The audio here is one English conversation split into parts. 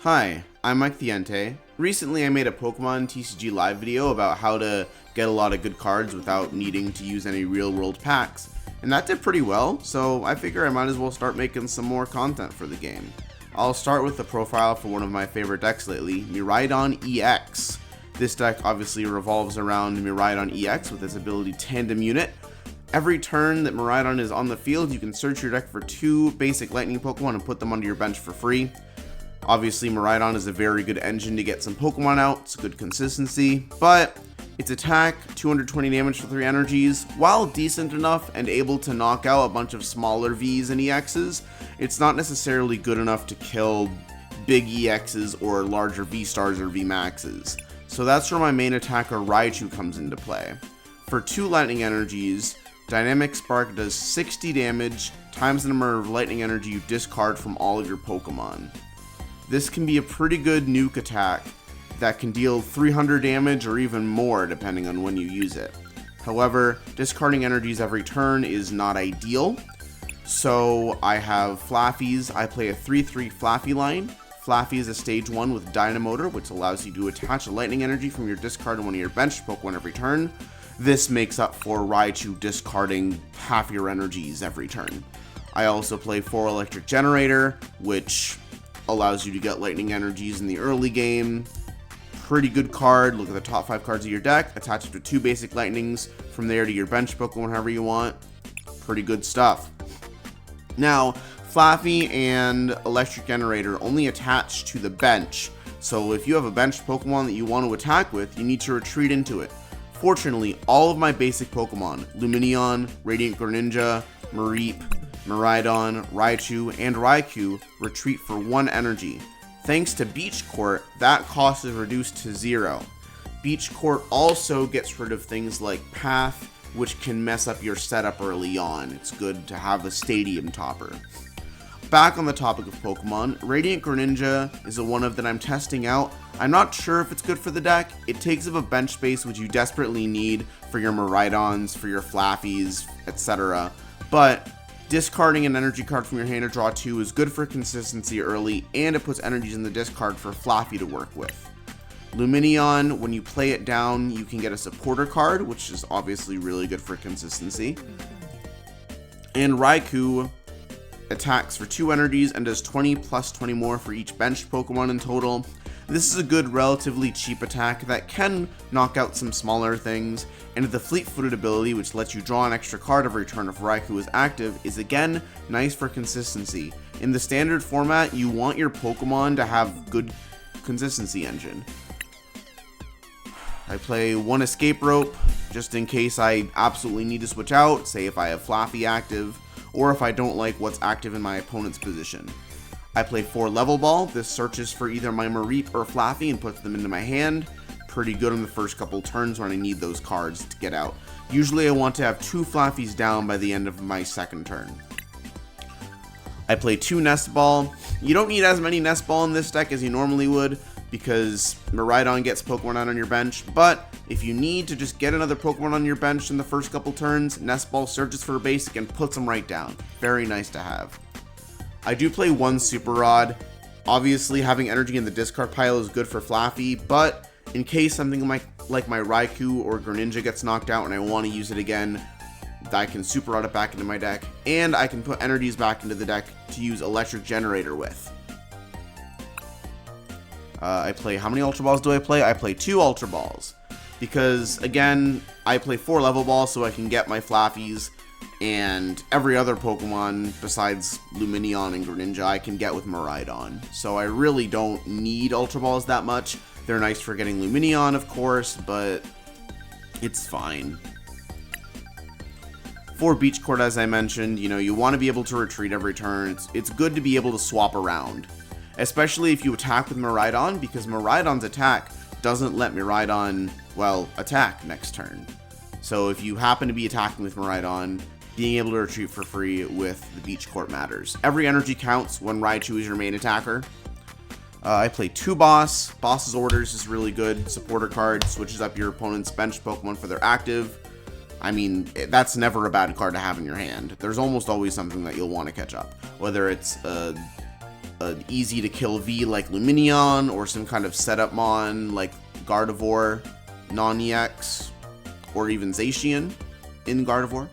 Hi, I'm Mike the Entei. Recently I made a Pokemon TCG live video about how to get a lot of good cards without needing to use any real world packs, and that did pretty well, so I figure I might as well start making some more content for the game. I'll start with the profile for one of my favorite decks lately, Miraidon EX. This deck obviously revolves around Miraidon EX with its ability Tandem Unit. Every turn that Miraidon is on the field, you can search your deck for 2 basic lightning Pokemon and put them onto your bench for free. Obviously, Miraidon is a very good engine to get some Pokemon out, it's good consistency, but its attack, 220 damage for 3 energies, while decent enough and able to knock out a bunch of smaller Vs and EXs, it's not necessarily good enough to kill big EXs or larger V-Stars or V-Maxes. So that's where my main attacker Raichu comes into play. For 2 lightning energies, Dynamic Spark does 60 damage times the number of lightning energy you discard from all of your Pokemon. This can be a pretty good nuke attack that can deal 300 damage or even more depending on when you use it. However, discarding energies every turn is not ideal, so I have Flaaffys. I play a 3-3 Flaaffy line. Flaaffy is a stage 1 with Dynamotor, which allows you to attach a lightning energy from your discard to one of your bench Pokemon every turn. This makes up for Raichu discarding half your energies every turn. I also play 4 Electric Generator, which allows you to get lightning energies in the early game. Pretty good card. Look at the top 5 cards of your deck, attach it to 2 basic lightnings, from there to your bench Pokemon however you want. Pretty good stuff. Now, Flaaffy and Electric Generator only attach to the bench, so if you have a bench Pokemon that you want to attack with, you need to retreat into it. Fortunately, all of my basic Pokemon, Lumineon, Radiant Greninja, Mareep, Miraidon, Raichu, and Raikou, retreat for 1 energy. Thanks to Beach Court, that cost is reduced to 0. Beach Court also gets rid of things like Path, which can mess up your setup early on. It's good to have a stadium topper. Back on the topic of Pokemon, Radiant Greninja is a one of that I'm testing out. I'm not sure if it's good for the deck. It takes up a bench space which you desperately need for your Miraidons, for your Flaaffys, etc. But discarding an energy card from your hand to draw 2 is good for consistency early, and it puts energies in the discard for Flaaffy to work with. Lumineon, when you play it down, you can get a supporter card, which is obviously really good for consistency. And Raikou attacks for 2 energies and does 20 plus 20 more for each bench Pokemon in total. This is a good, relatively cheap attack that can knock out some smaller things, and the Fleet-Footed ability, which lets you draw an extra card every turn if Raikou is active, is again nice for consistency. In the standard format, you want your Pokemon to have good consistency engine. I play 1 Escape Rope, just in case I absolutely need to switch out, say if I have Flaaffy active, or if I don't like what's active in my opponent's position. I play 4 Level Ball. This searches for either my Mareep or Flaaffy and puts them into my hand. Pretty good on the first couple turns when I need those cards to get out. Usually I want to have 2 Flaaffys down by the end of my second turn. I play 2 Nest Ball. You don't need as many Nest Ball in this deck as you normally would, because Miraidon gets Pokemon out on your bench, but if you need to just get another Pokemon on your bench in the first couple turns, Nest Ball searches for a basic and puts them right down. Very nice to have. I do play 1 Super Rod. Obviously, having energy in the discard pile is good for Flaaffy, but in case something like my Raikou or Greninja gets knocked out and I want to use it again, I can Super Rod it back into my deck, and I can put energies back into the deck to use Electric Generator with. I play, how many Ultra Balls do I play? I play 2 Ultra Balls, because again, I play 4 Level Balls so I can get my Flaaffys, and every other Pokemon besides Lumineon and Greninja I can get with Miraidon. So I really don't need Ultra Balls that much. They're nice for getting Lumineon, of course, but it's fine. For Beach Court, as I mentioned, you want to be able to retreat every turn. It's good to be able to swap around, especially if you attack with Miraidon, because Miraidon's attack doesn't let Miraidon, well, attack next turn. So if you happen to be attacking with Miraidon, being able to retreat for free with the Beach Court matters. Every energy counts when Raichu is your main attacker. I play 2 Boss. Boss's Orders is really good. Supporter card, switches up your opponent's bench Pokemon for their active. I mean, that's never a bad card to have in your hand. There's almost always something that you'll want to catch up. Whether it's a an easy to kill V like Lumineon, or some kind of setup mon like Gardevoir, non-EX, or even Zacian in Gardevoir.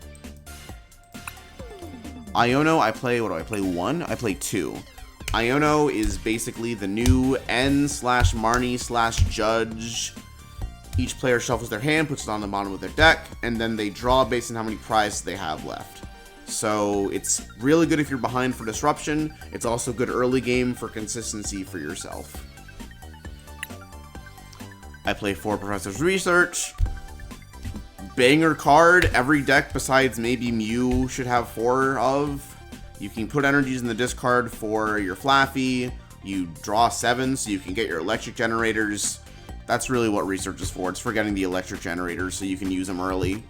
Iono, I play, what do I play, 1? I play 2. Iono is basically the new N/Marnie/Judge. Each player shuffles their hand, puts it on the bottom of their deck, and then they draw based on how many prizes they have left. So it's really good if you're behind for disruption. It's also good early game for consistency for yourself. I play 4 Professor's Research. Banger card. Every deck besides maybe Mew should have 4 of. You can put energies in the discard for your Flaaffy. You draw 7 so you can get your electric generators. That's really what Research is for. It's for getting the electric generators so you can use them early.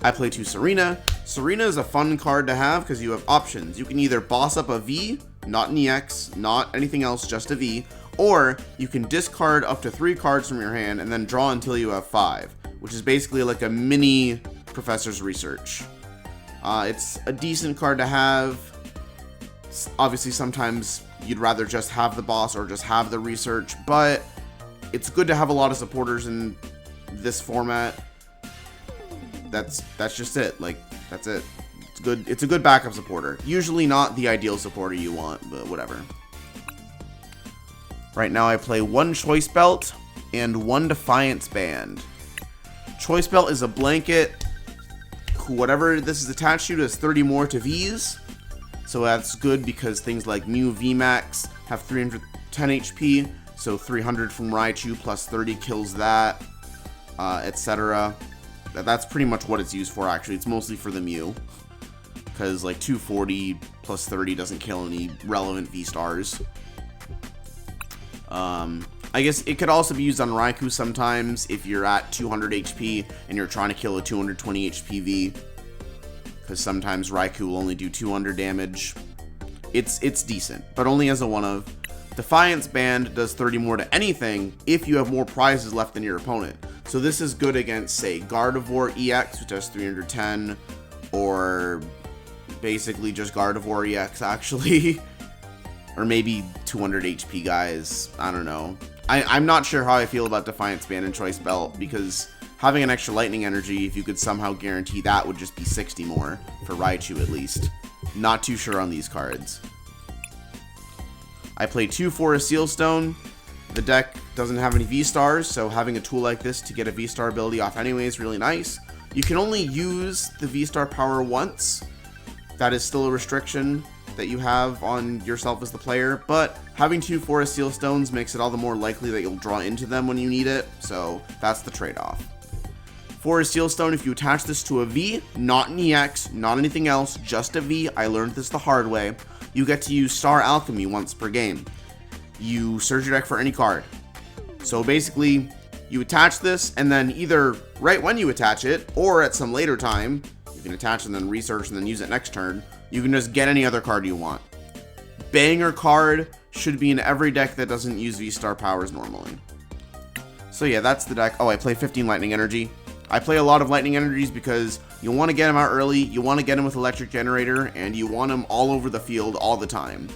I play 2 Serena. Serena is a fun card to have because you have options. You can either boss up a V, not an EX, not anything else, just a V, or you can discard up to 3 cards from your hand and then draw until you have 5, which is basically like a mini Professor's Research. It's a decent card to have. Obviously, sometimes you'd rather just have the boss or just have the research, but it's good to have a lot of supporters in this format. That's just it. Like, that's it. It's good. It's a good backup supporter. Usually not the ideal supporter you want, but whatever. Right now I play 1 Choice Belt and 1 Defiance Band. Choice Belt is a blanket. Whatever this is attached to does 30 more to Vs. So that's good because things like Mew VMAX have 310 HP. So 300 from Raichu plus 30 kills that, etc. That's pretty much what it's used for, actually. It's mostly for the Mew. Because like 240 plus 30 doesn't kill any relevant V-Stars. I guess it could also be used on Raikou sometimes if you're at 200 HP and you're trying to kill a 220 HP V. Because sometimes Raikou will only do 200 damage. It's decent, but only as a one-of. Defiance Band does 30 more to anything if you have more prizes left than your opponent. So this is good against, say, Gardevoir EX, which does 310, or basically just Gardevoir EX, actually. Or maybe 200 HP guys. I don't know. I'm not sure how I feel about Defiance Band and Choice Belt, because having an extra lightning energy, if you could somehow guarantee that, would just be 60 more, for Raichu at least. Not too sure on these cards. I play 2 Forest Sealstone. The deck doesn't have any V-Stars, so having a tool like this to get a V-Star ability off anyway is really nice. You can only use the V-Star power once. That is still a restriction that you have on yourself as the player, but having 2 Forest Sealstones makes it all the more likely that you'll draw into them when you need it, so that's the trade-off. Forest Sealstone, if you attach this to a V, not an EX, not anything else, just a V, I learned this the hard way, you get to use Star Alchemy once per game. You search your deck for any card. So basically, you attach this, and then either right when you attach it, or at some later time, you can attach and then research and then use it next turn, you can just get any other card you want. Banger card, should be in every deck that doesn't use V-Star powers normally. So yeah, that's the deck. Oh, I play 15 Lightning Energy. I play a lot of Lightning Energies because you want to get them out early, you want to get them with Electric Generator, and you want them all over the field all the time.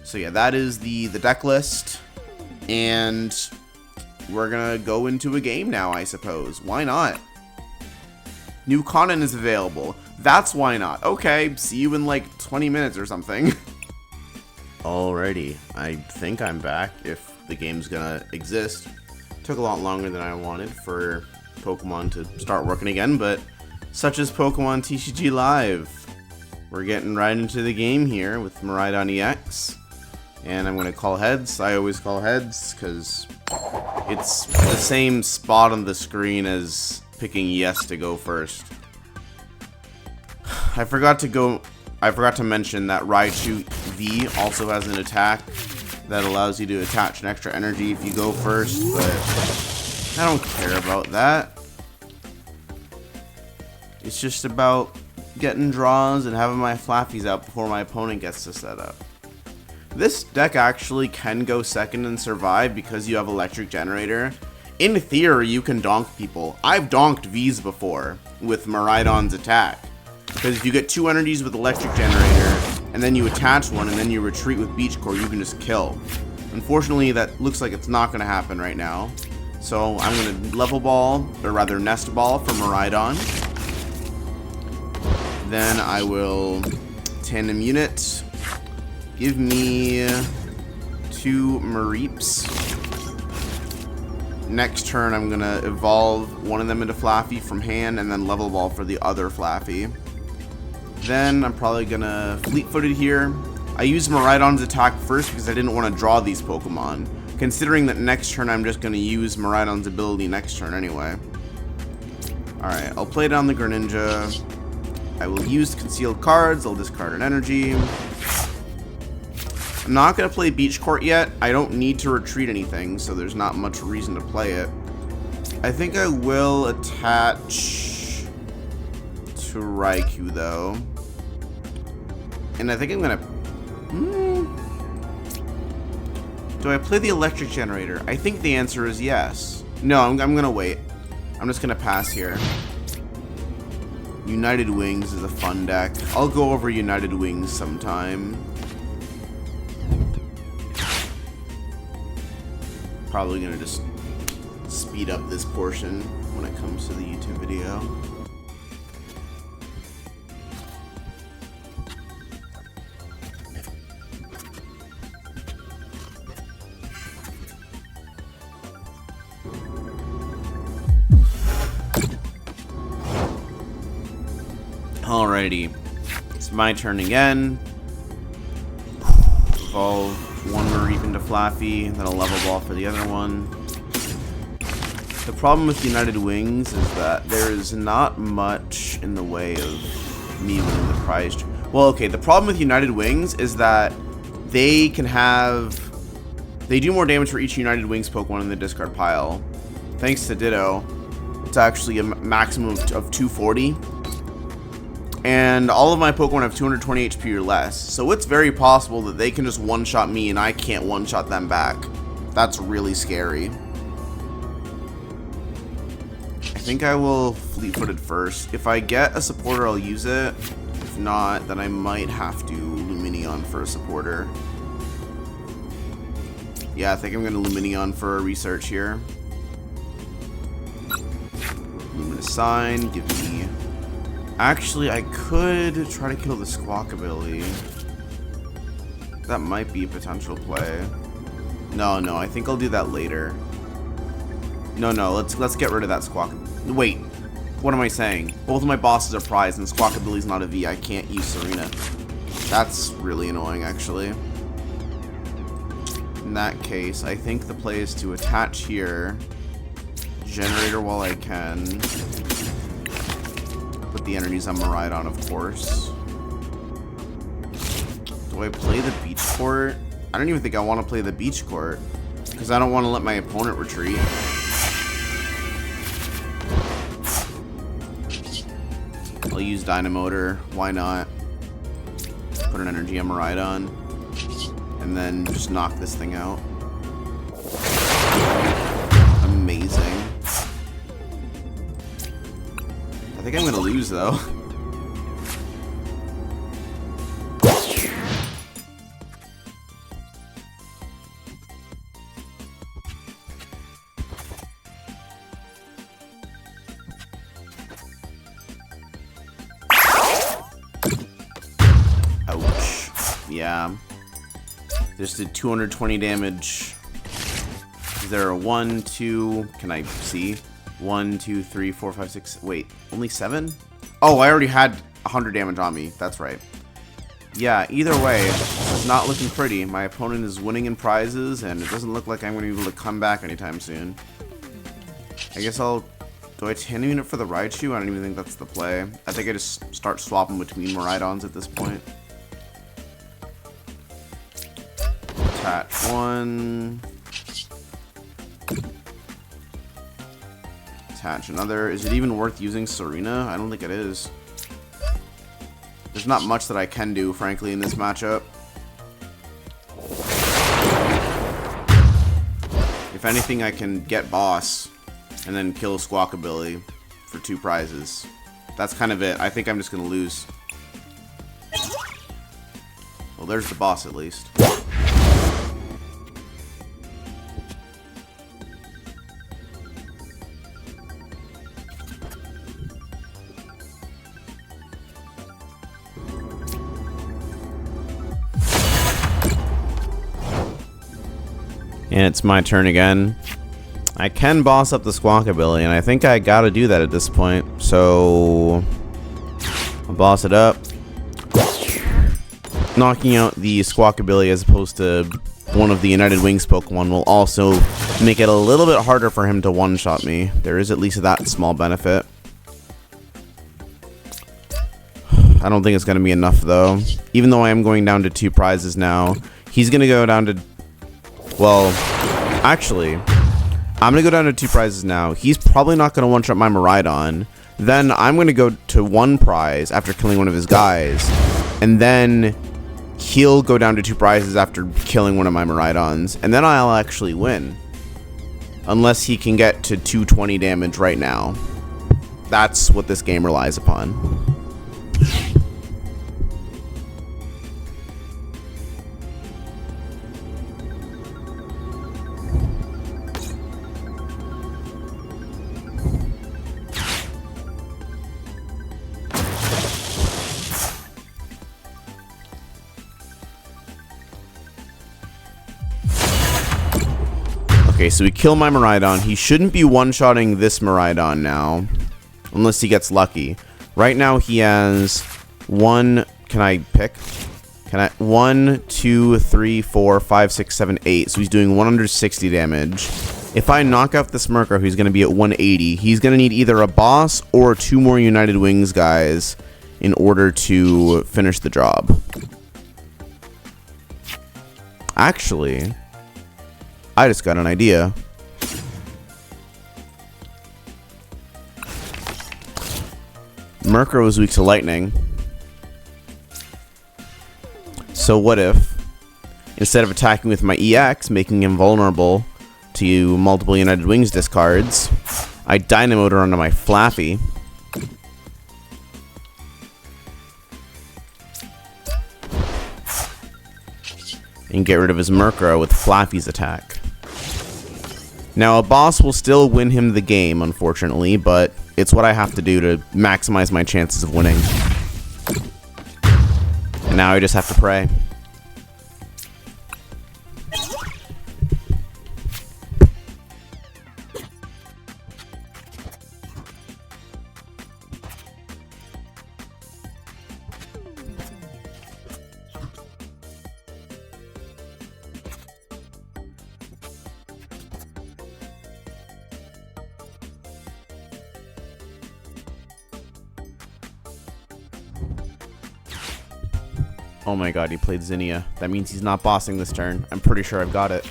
So yeah, that is the deck list, and we're gonna go into a game now, I suppose. Why not? New content is available. That's why not. Okay, see you in like 20 minutes or something. Alrighty, I think I'm back if the game's gonna exist. Took a lot longer than I wanted for Pokemon to start working again, but such is Pokemon TCG Live. We're getting right into the game here with Miraidon EX. And I'm gonna call heads. I always call heads because it's the same spot on the screen as picking yes to go first. I forgot to mention that Raichu V also has an attack that allows you to attach an extra energy if you go first, but I don't care about that. It's just about getting draws and having my Flaaffies out before my opponent gets to set up. This deck actually can go second and survive because you have Electric Generator. In theory, you can donk people. I've donked Vs before with Miraidon's attack. Because if you get 2 energies with Electric Generator, and then you attach one, and then you retreat with Beach Core, you can just kill. Unfortunately, that looks like it's not going to happen right now. So I'm going to Level Ball, or rather Nest Ball for Miraidon. Then I will Tandem Unit. Give me 2 Mareeps. Next turn, I'm going to evolve one of them into Flaaffy from hand, and then Level Ball for the other Flaaffy. Then I'm probably going to Fleet-Footed here. I used Miraidon's attack first because I didn't want to draw these Pokemon. Considering that next turn I'm just going to use Miraidon's ability next turn anyway. Alright, I'll play down the Greninja. I will use concealed cards. I'll discard an energy. I'm not going to play Beach Court yet. I don't need to retreat anything, so there's not much reason to play it. I think I will attach to Raikou, though. And I think I'm going to... Do I play the Electric Generator? I think the answer is yes. No, I'm going to wait. I'm just going to pass here. United Wings is a fun deck. I'll go over United Wings sometime. Probably going to just speed up this portion when it comes to the YouTube video. Alrighty, it's my turn again. Evolve one Mareep into Flaaffy, then a Level Ball for the other one. The problem with United Wings is that there is not much in the way of me winning the prize. Well, okay, the problem with United Wings is that they can have... They do more damage for each United Wings Pokemon in the discard pile. Thanks to Ditto, it's actually a maximum of 240. And all of my Pokemon have 220 HP or less, so it's very possible that they can just one-shot me and I can't one-shot them back. That's really scary. I think I will Fleet-Footed first. If I get a supporter, I'll use it. If not, then I might have to Lumineon for a supporter. Yeah, I think I'm going to Lumineon for a research here. Luminous Sign, give me... Actually, I could try to kill the Squawk ability. That might be a potential play. No, I think I'll do that later. No, let's get rid of that Squawk. Wait, what am I saying? Both of my bosses are prized, and Squawk ability's not a V. I can't use Serena. That's really annoying, actually. In that case, I think the play is to attach here, Generator while I can. Put the energies on Miraidon, of course. Do I play the Beach Court? I don't even think I want to play the Beach Court, because I don't want to let my opponent retreat. I'll use Dynamotor. Why not? Put an energy on Miraidon, and then just knock this thing out. Amazing. I think I'm gonna lose though. Ouch. Yeah. Just did 220 damage. Is there a 1, 2? Can I see? 1, 2, 3, 4, 5, 6. Wait, only 7? Oh, I already had 100 damage on me. That's right. Yeah, either way, it's not looking pretty. My opponent is winning in prizes, and it doesn't look like I'm going to be able to come back anytime soon. I guess I'll... Do I Tandem Unit for the Raichu? I don't even think that's the play. I think I just start swapping between Miraidons at this point. Attach one. Attach another. Is it even worth using Serena? I don't think it is. There's not much that I can do, frankly, in this matchup. If anything, I can get Boss and then kill Squawk ability for 2 prizes. That's kind of it. I think I'm just going to lose. there's the boss at least. And it's my turn again. I can boss up the Squawkabilly, and I think I gotta do that at this point. So I'll boss it up. Knocking out the Squawkabilly as opposed to one of the United Wings Pokemon will also make it a little bit harder for him to one-shot me. There is at least that small benefit. I don't think it's going to be enough, though. Even though I am going down to 2 prizes now, he's going to go down to... Well, actually, I'm going to go down to 2 prizes now. He's probably not going to one-shot my Miraidon. Then I'm going to go to 1 prize after killing one of his guys. And then he'll go down to 2 prizes after killing one of my Miraidons. And then I'll actually win. Unless he can get to 220 damage right now. That's what this game relies upon. Okay, so we kill my Miraidon. He shouldn't be one-shotting this Miraidon now. Unless he gets lucky. Right now he has 1... Can I pick? Can I... 1, 2, 3, 4, 5, 6, 7, 8. So he's doing 160 damage. If I knock out this Murkrow, he's going to be at 180. He's going to need either a boss or 2 more United Wings guys in order to finish the job. Actually... I just got an idea. Murkrow is weak to lightning. So what if, instead of attacking with my EX, making him vulnerable to multiple United Wings discards, I Dynamotor onto my Flaaffy. And get rid of his Murkrow with Flaaffy's attack. Now, a boss will still win him the game, unfortunately, but it's what I have to do to maximize my chances of winning. And now I just have to pray. Oh my god, he played Zinnia. That means he's not bossing this turn. I'm pretty sure I've got it.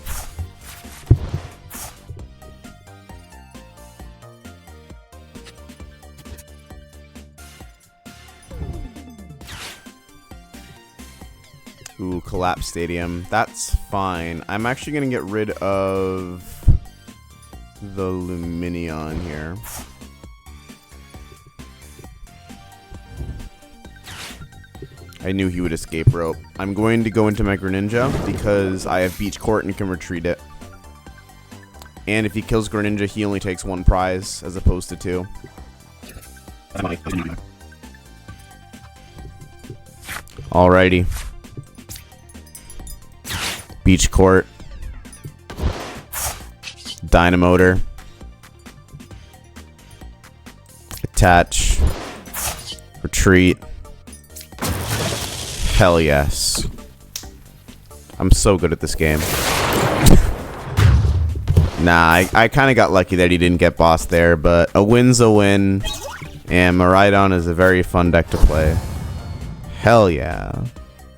Ooh, Collapse Stadium. That's fine. I'm actually going to get rid of the Lumineon here. I knew he would Escape Rope. I'm going to go into my Greninja because I have Beach Court and can retreat it. And if he kills Greninja, he only takes 1 prize as opposed to 2. Alrighty. Beach Court. Dynamotor. Attach. Retreat. Hell yes. I'm so good at this game. Nah, I kind of got lucky that he didn't get bossed there, but a win's a win. And Miraidon is a very fun deck to play. Hell yeah.